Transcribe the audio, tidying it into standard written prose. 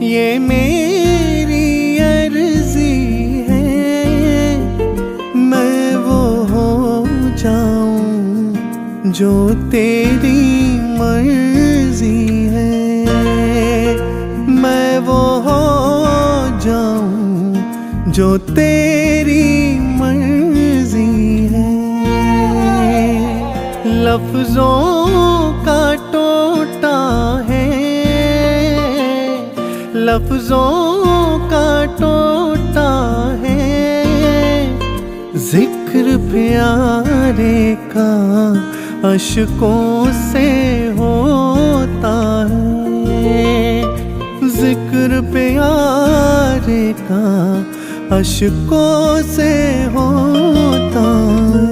ये मेरी अर्जी है, मैं वो हो जाऊं जो तेरी मर्जी है। मैं वो हो जाऊं जो तेरी मर्जी है। लफ्जों का टोटा है, लफ्जों का टोटा है, जिक्र प्यारे का अश्कों से होता है। जिक्र प्यारे का अश्कों से होता है।